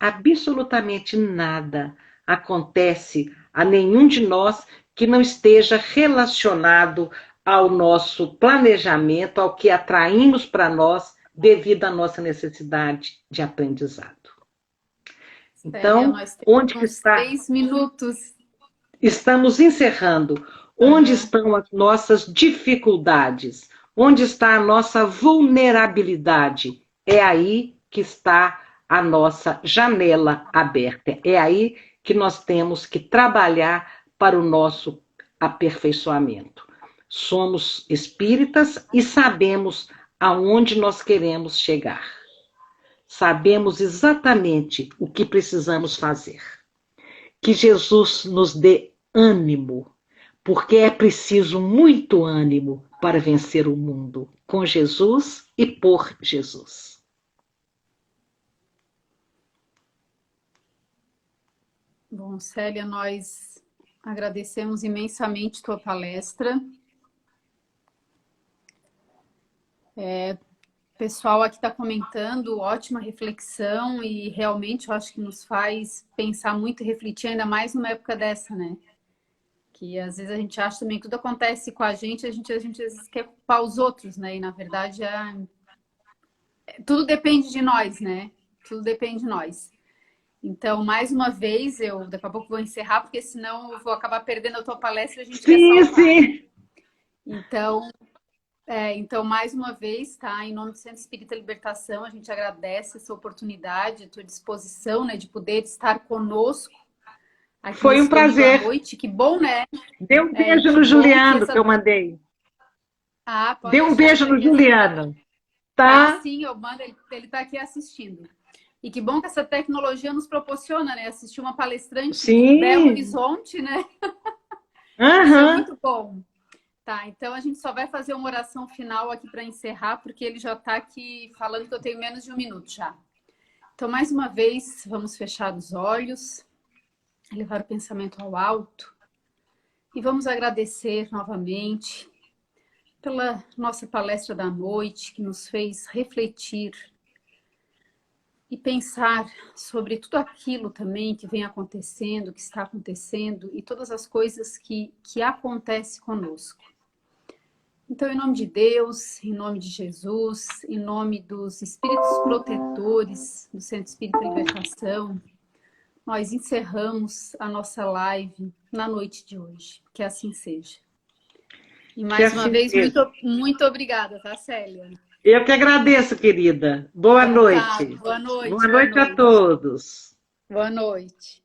absolutamente nada, acontece a nenhum de nós que não esteja relacionado ao nosso planejamento, ao que atraímos para nós devido à nossa necessidade de aprendizado. Então, onde que está? 3 minutos. Estamos encerrando. Onde estão as nossas dificuldades? Onde está a nossa vulnerabilidade? É aí que está a nossa janela aberta. É aí que nós temos que trabalhar para o nosso aperfeiçoamento. Somos espíritas e sabemos aonde nós queremos chegar. Sabemos exatamente o que precisamos fazer. Que Jesus nos dê ânimo, porque é preciso muito ânimo para vencer o mundo, com Jesus e por Jesus. Bom, Célia, nós agradecemos imensamente tua palestra. O pessoal aqui está comentando, ótima reflexão, e realmente eu acho que nos faz pensar muito e refletir, ainda mais numa época dessa, né? Que às vezes a gente acha também que tudo acontece com a gente às vezes quer culpar os outros, né? E na verdade tudo depende de nós, né? Tudo depende de nós. Então, mais uma vez, eu daqui a pouco vou encerrar, porque senão eu vou acabar perdendo a tua palestra e a gente quer salvar. Sim. Então, mais uma vez, tá? Em nome do Centro Espírita Libertação, a gente agradece essa oportunidade, a tua disposição, né, de poder estar conosco. Aqui foi um prazer. Noite. Que bom, né? Dê um beijo no Juliano, que eu mandei. Dê um beijo no Juliano. Tá? Sim, eu mando, ele tá aqui assistindo. E que bom que essa tecnologia nos proporciona, né? Assistir uma palestrante de Belo Horizonte, né? Isso é muito bom. Tá, então a gente só vai fazer uma oração final aqui para encerrar, porque ele já está aqui falando que eu tenho menos de 1 minuto já. Então, mais uma vez, vamos fechar os olhos, levar o pensamento ao alto e vamos agradecer novamente pela nossa palestra da noite, que nos fez refletir e pensar sobre tudo aquilo também que vem acontecendo, que está acontecendo e todas as coisas que acontecem conosco. Então, em nome de Deus, em nome de Jesus, em nome dos espíritos protetores do Centro Espírita Libertação, nós encerramos a nossa live na noite de hoje. Que assim seja. E mais uma vez, muito obrigada, tá, Célia? Eu que agradeço, querida. Boa noite. Boa noite. Boa noite a todos. Boa noite.